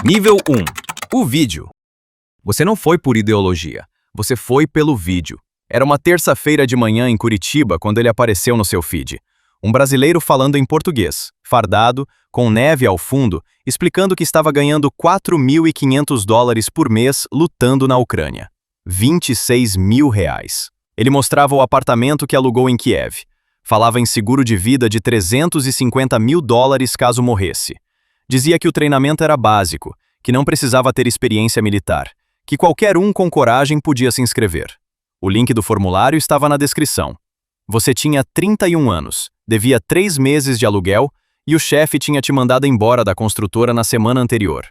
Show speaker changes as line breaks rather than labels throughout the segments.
Nível 1. O vídeo. Você não foi por ideologia, você foi pelo vídeo. Era uma terça-feira de manhã em Curitiba quando ele apareceu no seu feed. Um brasileiro falando em português, fardado, com neve ao fundo, explicando que estava ganhando $4.500 por mês lutando na Ucrânia. R$26 mil. Ele mostrava o apartamento que alugou em Kiev. Falava em seguro de vida de $350 mil caso morresse. Dizia que o treinamento era básico, que não precisava ter experiência militar, que qualquer um com coragem podia se inscrever. O link do formulário estava na descrição. Você tinha 31 anos, devia 3 meses de aluguel e o chefe tinha te mandado embora da construtora na semana anterior.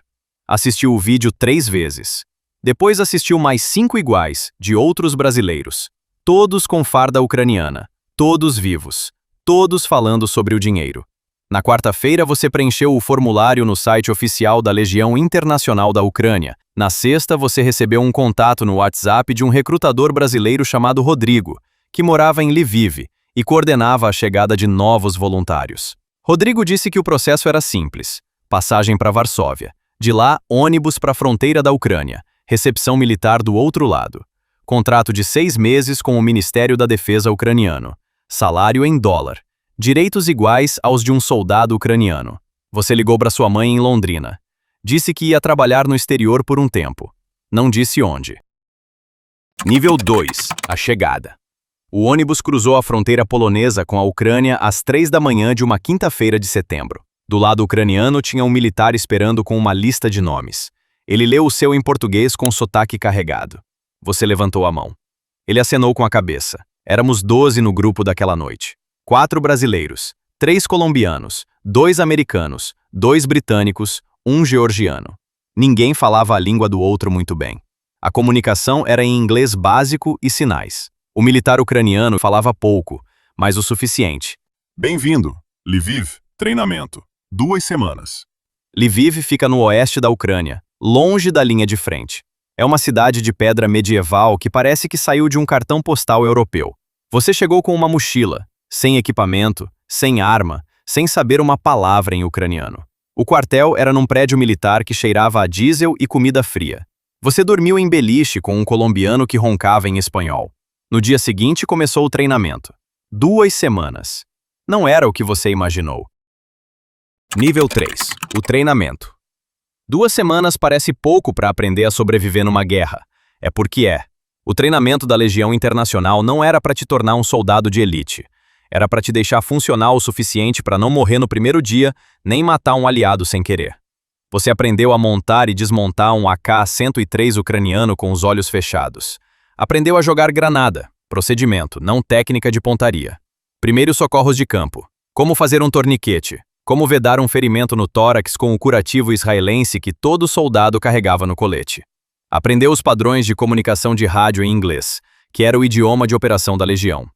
Assistiu o vídeo 3 vezes. Depois assistiu mais 5 iguais, de outros brasileiros. Todos com farda ucraniana, todos vivos, todos falando sobre o dinheiro. Na quarta-feira você preencheu o formulário no site oficial da Legião Internacional da Ucrânia. Na sexta você recebeu um contato no WhatsApp de um recrutador brasileiro chamado Rodrigo, que morava em Lviv e coordenava a chegada de novos voluntários. Rodrigo disse que o processo era simples. Passagem para Varsóvia. De lá, ônibus para a fronteira da Ucrânia. Recepção militar do outro lado. Contrato de 6 meses com o Ministério da Defesa ucraniano. Salário em dólar. Direitos iguais aos de um soldado ucraniano. Você ligou para sua mãe em Londrina. Disse que ia trabalhar no exterior por um tempo. Não disse onde. Nível 2. A chegada. O ônibus cruzou a fronteira polonesa com a Ucrânia às 3 da manhã de uma quinta-feira de setembro. Do lado ucraniano tinha um militar esperando com uma lista de nomes. Ele leu o seu em português com sotaque carregado. Você levantou a mão. Ele acenou com a cabeça. Éramos 12 no grupo daquela noite. 4 brasileiros, 3 colombianos, 2 americanos, 2 britânicos, 1 georgiano. Ninguém falava a língua do outro muito bem. A comunicação era em inglês básico e sinais. O militar ucraniano falava pouco, mas o suficiente.
Bem-vindo, Lviv, treinamento, 2 semanas.
Lviv fica no oeste da Ucrânia, longe da linha de frente. É uma cidade de pedra medieval que parece que saiu de um cartão postal europeu. Você chegou com uma mochila, sem equipamento, sem arma, sem saber uma palavra em ucraniano. O quartel era num prédio militar que cheirava a diesel e comida fria. Você dormiu em beliche com um colombiano que roncava em espanhol. No dia seguinte começou o treinamento. 2 semanas. Não era o que você imaginou. Nível 3. O treinamento. 2 semanas parece pouco para aprender a sobreviver numa guerra. É porque é. O treinamento da Legião Internacional não era para te tornar um soldado de elite. Era para te deixar funcional o suficiente para não morrer no primeiro dia, nem matar um aliado sem querer. Você aprendeu a montar e desmontar um AK-103 ucraniano com os olhos fechados. Aprendeu a jogar granada, procedimento, não técnica de pontaria. Primeiros socorros de campo. Como fazer um torniquete. Como vedar um ferimento no tórax com o curativo israelense que todo soldado carregava no colete. Aprendeu os padrões de comunicação de rádio em inglês, que era o idioma de operação da Legião.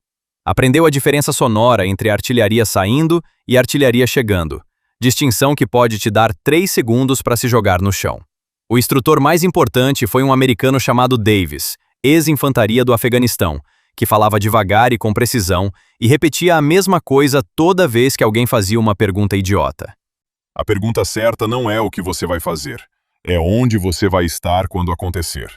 Aprendeu a diferença sonora entre artilharia saindo e artilharia chegando, distinção que pode te dar 3 segundos para se jogar no chão. O instrutor mais importante foi um americano chamado Davis, ex-infantaria do Afeganistão, que falava devagar e com precisão e repetia a mesma coisa toda vez que alguém fazia uma pergunta idiota.
A pergunta certa não é o que você vai fazer, é onde você vai estar quando acontecer.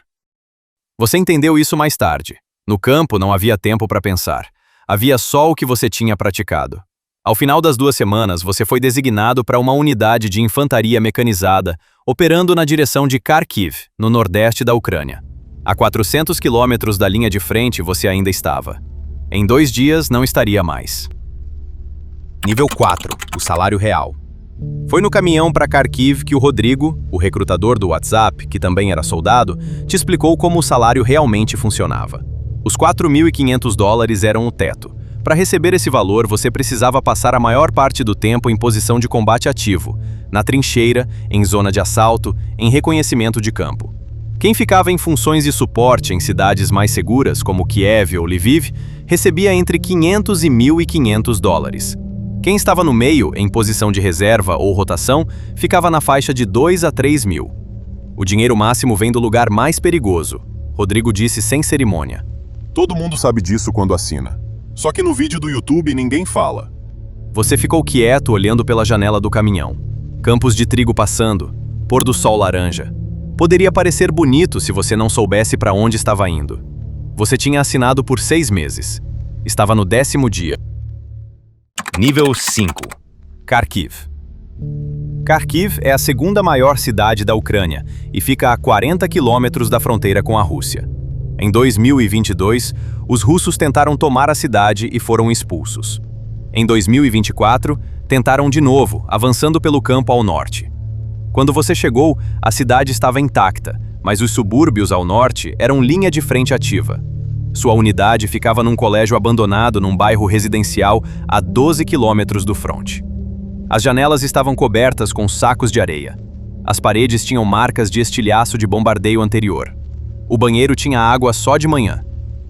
Você entendeu isso mais tarde. No campo não havia tempo para pensar. Havia só o que você tinha praticado. Ao final das 2 semanas, você foi designado para uma unidade de infantaria mecanizada, operando na direção de Kharkiv, no nordeste da Ucrânia. A 400 quilômetros da linha de frente você ainda estava. Em 2 dias não estaria mais. Nível 4. O salário real. Foi no caminhão para Kharkiv que o Rodrigo, o recrutador do WhatsApp, que também era soldado, te explicou como o salário realmente funcionava. Os $4.500 eram o teto. Para receber esse valor, você precisava passar a maior parte do tempo em posição de combate ativo, na trincheira, em zona de assalto, em reconhecimento de campo. Quem ficava em funções de suporte em cidades mais seguras, como Kiev ou Lviv, recebia entre $500 e $1.500. Quem estava no meio, em posição de reserva ou rotação, ficava na faixa de $2 a $3 mil. O dinheiro máximo vem do lugar mais perigoso, Rodrigo disse sem cerimônia.
Todo mundo sabe disso quando assina. Só que no vídeo do YouTube ninguém fala.
Você ficou quieto olhando pela janela do caminhão. Campos de trigo passando. pôr do sol laranja. Poderia parecer bonito se você não soubesse para onde estava indo. Você tinha assinado por 6 meses. Estava no 10º dia. Nível 5. Kharkiv. Kharkiv é a segunda maior cidade da Ucrânia e fica a 40 quilômetros da fronteira com a Rússia. Em 2022, os russos tentaram tomar a cidade e foram expulsos. Em 2024, tentaram de novo, avançando pelo campo ao norte. Quando você chegou, a cidade estava intacta, mas os subúrbios ao norte eram linha de frente ativa. Sua unidade ficava num colégio abandonado num bairro residencial a 12 quilômetros do fronte. As janelas estavam cobertas com sacos de areia. As paredes tinham marcas de estilhaço de bombardeio anterior. O banheiro tinha água só de manhã.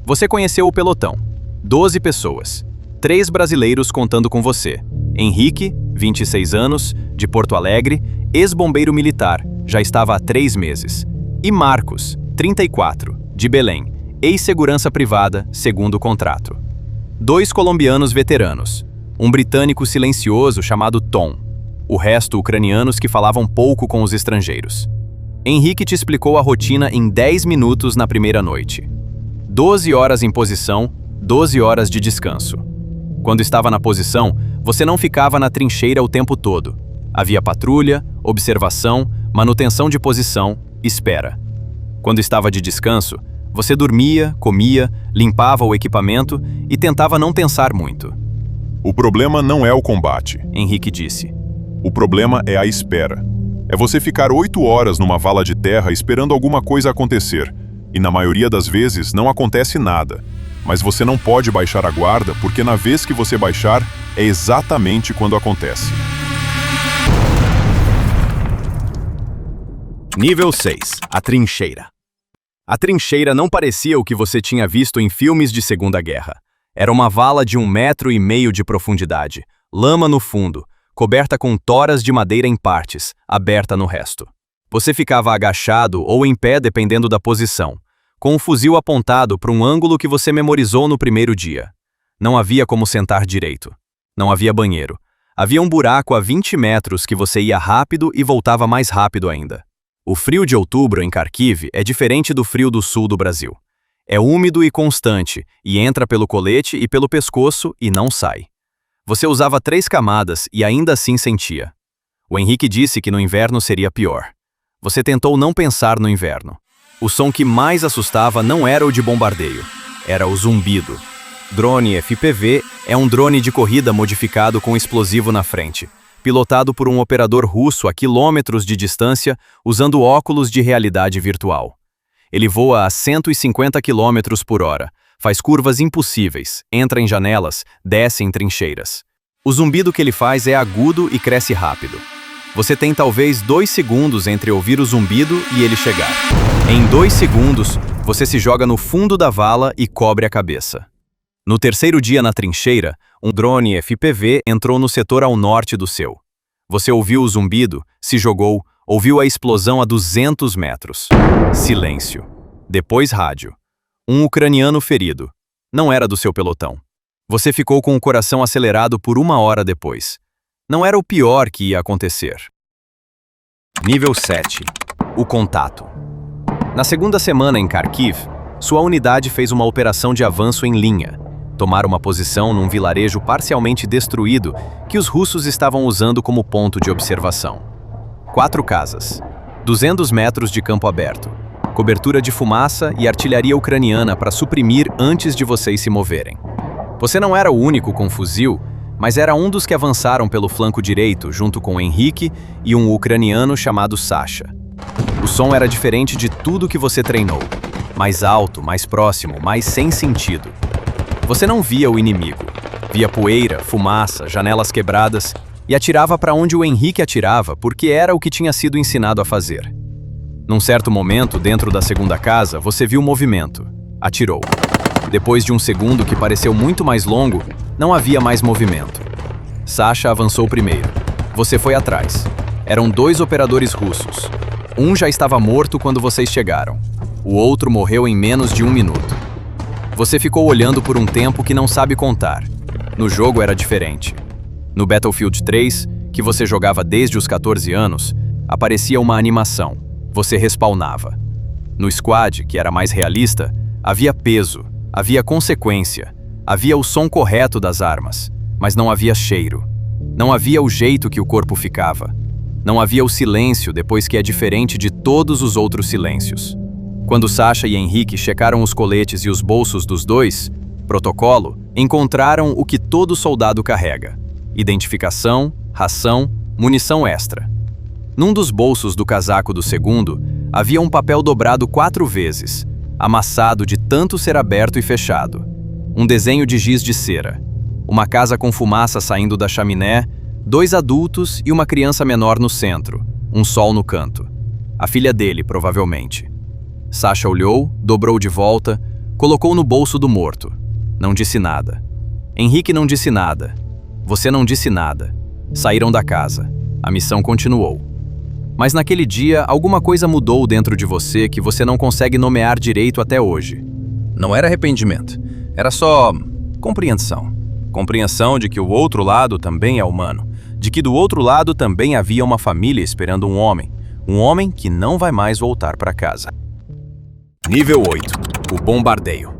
Você conheceu o pelotão. 12 pessoas. 3 brasileiros contando com você. Henrique, 26 anos, de Porto Alegre, ex-bombeiro militar, já estava há 3 meses. E Marcos, 34, de Belém, ex-segurança privada, segundo o contrato. 2 colombianos veteranos. Um britânico silencioso chamado Tom. O resto ucranianos que falavam pouco com os estrangeiros. Henrique te explicou a rotina em 10 minutos na primeira noite. 12 horas em posição, 12 horas de descanso. Quando estava na posição, você não ficava na trincheira o tempo todo. Havia patrulha, observação, manutenção de posição, espera. Quando estava de descanso, você dormia, comia, limpava o equipamento e tentava não pensar muito.
O problema não é o combate,
Henrique disse.
O problema é a espera. É você ficar 8 horas numa vala de terra esperando alguma coisa acontecer. E na maioria das vezes não acontece nada. Mas você não pode baixar a guarda porque na vez que você baixar, é exatamente quando acontece.
Nível 6. A trincheira. A trincheira não parecia o que você tinha visto em filmes de Segunda Guerra. Era uma vala de 1,5 metros de profundidade, lama no fundo, coberta com toras de madeira em partes, aberta no resto. Você ficava agachado ou em pé dependendo da posição, com um fuzil apontado para um ângulo que você memorizou no primeiro dia. Não havia como sentar direito. Não havia banheiro. Havia um buraco a 20 metros que você ia rápido e voltava mais rápido ainda. O frio de outubro em Kharkiv é diferente do frio do sul do Brasil. É úmido e constante, e entra pelo colete e pelo pescoço e não sai. Você usava 3 camadas e ainda assim sentia. O Henrique disse que no inverno seria pior. Você tentou não pensar no inverno. O som que mais assustava não era o de bombardeio, era o zumbido. Drone FPV é um drone de corrida modificado com explosivo na frente, pilotado por um operador russo a quilômetros de distância usando óculos de realidade virtual. Ele voa a 150 km por hora, faz curvas impossíveis, entra em janelas, desce em trincheiras. O zumbido que ele faz é agudo e cresce rápido. Você tem talvez 2 segundos entre ouvir o zumbido e ele chegar. Em 2 segundos, você se joga no fundo da vala e cobre a cabeça. No terceiro dia na trincheira, um drone FPV entrou no setor ao norte do seu. Você ouviu o zumbido, se jogou, ouviu a explosão a 200 metros. Silêncio. Depois rádio. Um ucraniano ferido. Não era do seu pelotão. Você ficou com o coração acelerado por 1 hora depois. Não era o pior que ia acontecer. Nível 7. O contato. Na segunda semana em Kharkiv, sua unidade fez uma operação de avanço em linha. Tomar uma posição num vilarejo parcialmente destruído que os russos estavam usando como ponto de observação. 4 casas. 200 metros de campo aberto. Cobertura de fumaça e artilharia ucraniana para suprimir antes de vocês se moverem. Você não era o único com fuzil, mas era um dos que avançaram pelo flanco direito junto com Henrique e um ucraniano chamado Sasha. O som era diferente de tudo que você treinou. Mais alto, mais próximo, mais sem sentido. Você não via o inimigo. Via poeira, fumaça, janelas quebradas e atirava para onde o Henrique atirava porque era o que tinha sido ensinado a fazer. Num certo momento, dentro da segunda casa, você viu movimento. Atirou. Depois de um segundo que pareceu muito mais longo, não havia mais movimento. Sasha avançou primeiro. Você foi atrás. Eram 2 operadores russos. Um já estava morto quando vocês chegaram. O outro morreu em menos de 1 minuto. Você ficou olhando por um tempo que não sabe contar. No jogo era diferente. No Battlefield 3, que você jogava desde os 14 anos, Aparecia uma animação. Você respawnava. No squad, que era mais realista, havia peso, havia consequência, havia o som correto das armas, mas não havia cheiro. Não havia o jeito que o corpo ficava. Não havia o silêncio depois que é diferente de todos os outros silêncios. Quando Sasha e Henrique checaram os coletes e os bolsos dos dois, protocolo, encontraram o que todo soldado carrega: identificação, ração, munição extra. Num dos bolsos do casaco do segundo, havia um papel dobrado 4 vezes, amassado de tanto ser aberto e fechado. Um desenho de giz de cera. Uma casa com fumaça saindo da chaminé, 2 adultos e uma criança menor no centro, um sol no canto. A filha dele, provavelmente. Sasha olhou, dobrou de volta, colocou no bolso do morto. Não disse nada. Henrique não disse nada. Você não disse nada. Saíram da casa. A missão continuou. Mas naquele dia, alguma coisa mudou dentro de você que você não consegue nomear direito até hoje. Não era arrependimento. Era só compreensão. Compreensão de que o outro lado também é humano. De que do outro lado também havia uma família esperando um homem. Um homem que não vai mais voltar para casa. Nível 8. O bombardeio.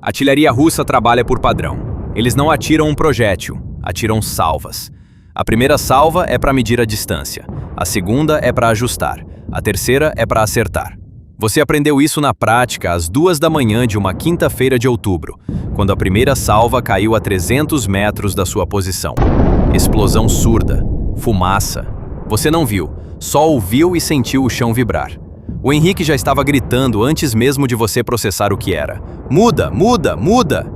A artilharia russa trabalha por padrão. Eles não atiram um projétil, atiram salvas. A primeira salva é para medir a distância. A segunda é para ajustar. A terceira é para acertar. Você aprendeu isso na prática às 2 da manhã de uma quinta-feira de outubro, quando a primeira salva caiu a 300 metros da sua posição. Explosão surda. Fumaça. Você não viu, só ouviu e sentiu o chão vibrar. O Henrique já estava gritando antes mesmo de você processar o que era. Muda, muda, muda!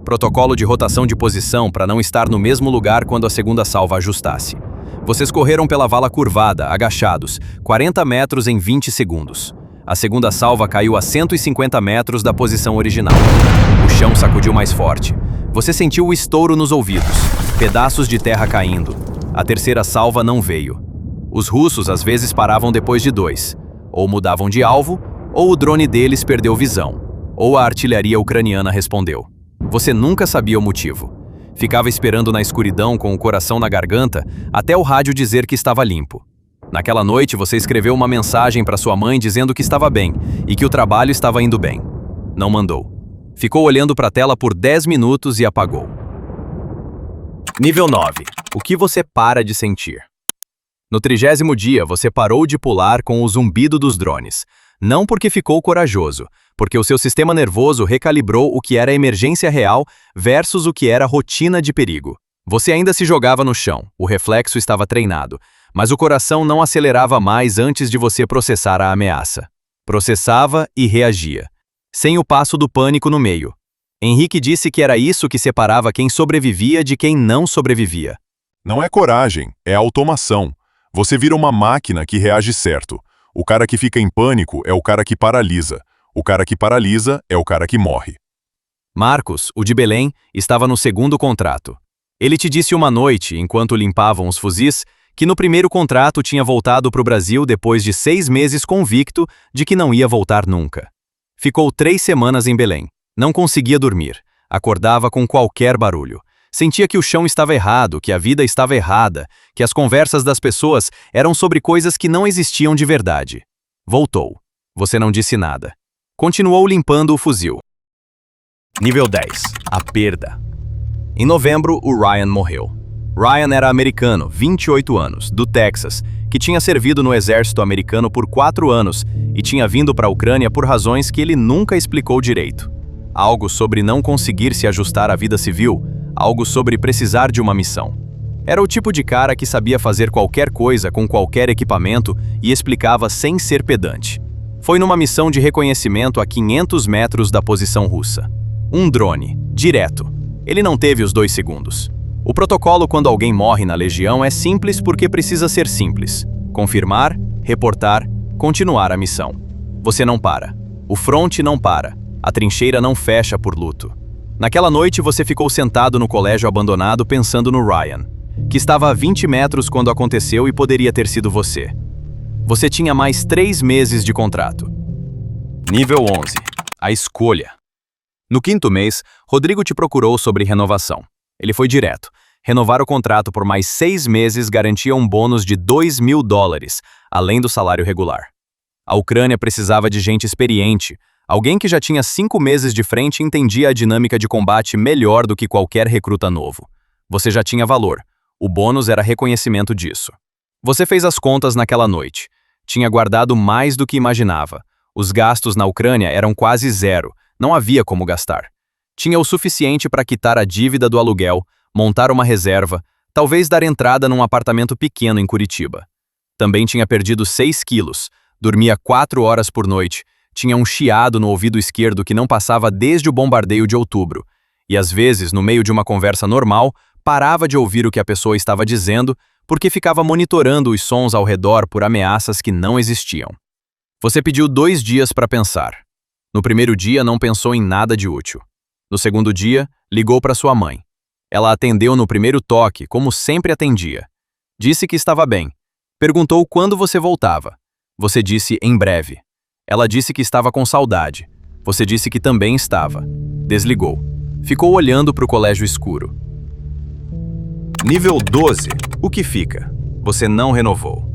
Protocolo de rotação de posição para não estar no mesmo lugar quando a segunda salva ajustasse. Vocês correram pela vala curvada, agachados, 40 metros em 20 segundos. A segunda salva caiu a 150 metros da posição original. O chão sacudiu mais forte. Você sentiu o estouro nos ouvidos, pedaços de terra caindo. A terceira salva não veio. Os russos às vezes paravam depois de 2. Ou mudavam de alvo, ou o drone deles perdeu visão, ou a artilharia ucraniana respondeu. Você nunca sabia o motivo. Ficava esperando na escuridão com o coração na garganta até o rádio dizer que estava limpo. Naquela noite você escreveu uma mensagem para sua mãe dizendo que estava bem e que o trabalho estava indo bem. Não mandou. Ficou olhando para a tela por 10 minutos e apagou. Nível 9. O que você para de sentir? No 30º dia, você parou de pular com o zumbido dos drones. Não porque ficou corajoso, porque o seu sistema nervoso recalibrou o que era emergência real versus o que era rotina de perigo. Você ainda se jogava no chão, o reflexo estava treinado, mas o coração não acelerava mais antes de você processar a ameaça. Processava e reagia, sem o passo do pânico no meio. Henrique disse que era isso que separava quem sobrevivia de quem não sobrevivia.
Não é coragem, é automação. Você vira uma máquina que reage certo. O cara que fica em pânico é o cara que paralisa. O cara que paralisa é o cara que morre.
Marcos, o de Belém, estava no segundo contrato. Ele te disse uma noite, enquanto limpavam os fuzis, que no primeiro contrato tinha voltado para o Brasil depois de 6 meses convicto de que não ia voltar nunca. Ficou 3 semanas em Belém. Não conseguia dormir. Acordava com qualquer barulho. Sentia que o chão estava errado, que a vida estava errada, que as conversas das pessoas eram sobre coisas que não existiam de verdade. Voltou. Você não disse nada. Continuou limpando o fuzil. Nível 10. A perda. Em novembro, o Ryan morreu. Ryan era americano, 28 anos, do Texas, que tinha servido no exército americano por 4 anos e tinha vindo para a Ucrânia por razões que ele nunca explicou direito. Algo sobre não conseguir se ajustar à vida civil, algo sobre precisar de uma missão. Era o tipo de cara que sabia fazer qualquer coisa com qualquer equipamento e explicava sem ser pedante. Foi numa missão de reconhecimento a 500 metros da posição russa. Um drone, direto. Ele não teve os 2 segundos. O protocolo quando alguém morre na Legião é simples porque precisa ser simples. Confirmar, reportar, continuar a missão. Você não para. O fronte não para. A trincheira não fecha por luto. Naquela noite você ficou sentado no colégio abandonado pensando no Ryan, que estava a 20 metros quando aconteceu e poderia ter sido você. Você tinha mais 3 meses de contrato. Nível 11. A escolha. No 5º mês, Rodrigo te procurou sobre renovação. Ele foi direto. Renovar o contrato por mais 6 meses garantia um bônus de $2.000, além do salário regular. A Ucrânia precisava de gente experiente. Alguém que já tinha 5 meses de frente e entendia a dinâmica de combate melhor do que qualquer recruta novo. Você já tinha valor. O bônus era reconhecimento disso. Você fez as contas naquela noite. Tinha guardado mais do que imaginava. Os gastos na Ucrânia eram quase zero. Não havia como gastar. Tinha o suficiente para quitar a dívida do aluguel, montar uma reserva, talvez dar entrada num apartamento pequeno em Curitiba. Também tinha perdido 6 quilos, dormia 4 horas por noite, tinha um chiado no ouvido esquerdo que não passava desde o bombardeio de outubro, e às vezes, no meio de uma conversa normal, parava de ouvir o que a pessoa estava dizendo porque ficava monitorando os sons ao redor por ameaças que não existiam. Você pediu 2 dias para pensar. No primeiro dia não pensou em nada de útil. No segundo dia, ligou para sua mãe. Ela atendeu no primeiro toque, como sempre atendia. Disse que estava bem. Perguntou quando você voltava. Você disse em breve. Ela disse que estava com saudade. Você disse que também estava. Desligou. Ficou olhando para o colégio escuro. Nível 12. O que fica? Você não renovou.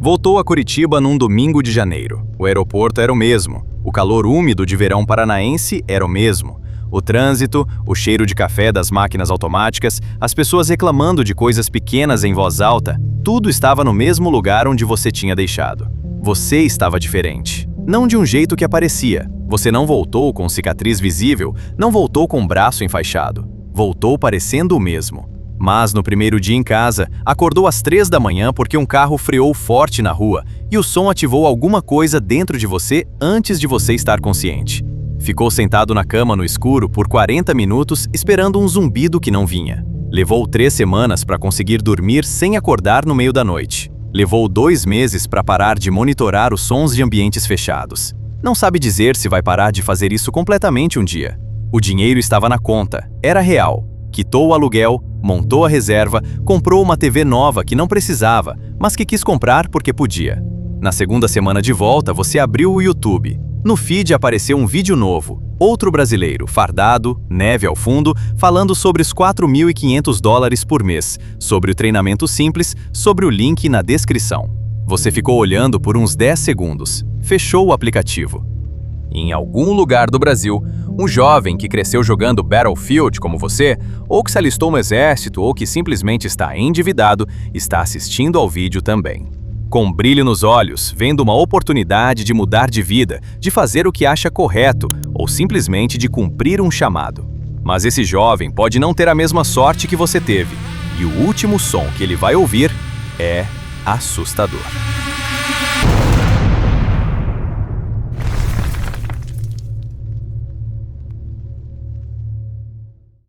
Voltou a Curitiba num domingo de janeiro. O aeroporto era o mesmo. O calor úmido de verão paranaense era o mesmo. O trânsito, o cheiro de café das máquinas automáticas, as pessoas reclamando de coisas pequenas em voz alta, tudo estava no mesmo lugar onde você tinha deixado. Você estava diferente. Não de um jeito que aparecia. Você não voltou com cicatriz visível, não voltou com o braço enfaixado. Voltou parecendo o mesmo. Mas no primeiro dia em casa, acordou às 3 da manhã porque um carro freou forte na rua e o som ativou alguma coisa dentro de você antes de você estar consciente. Ficou sentado na cama no escuro por 40 minutos esperando um zumbido que não vinha. Levou 3 semanas para conseguir dormir sem acordar no meio da noite. Levou 2 meses para parar de monitorar os sons de ambientes fechados. Não sabe dizer se vai parar de fazer isso completamente um dia. O dinheiro estava na conta, era real. Quitou o aluguel, montou a reserva, comprou uma TV nova que não precisava, mas que quis comprar porque podia. Na segunda semana de volta, você abriu o YouTube. No feed apareceu um vídeo novo. Outro brasileiro, fardado, neve ao fundo, falando sobre os $4.500 por mês, sobre o treinamento simples, sobre o link na descrição. Você ficou olhando por uns 10 segundos. Fechou o aplicativo. Em algum lugar do Brasil, um jovem que cresceu jogando Battlefield como você, ou que se alistou no exército, ou que simplesmente está endividado, está assistindo ao vídeo também. Com brilho nos olhos, vendo uma oportunidade de mudar de vida, de fazer o que acha correto, ou simplesmente de cumprir um chamado. Mas esse jovem pode não ter a mesma sorte que você teve, e o último som que ele vai ouvir é assustador.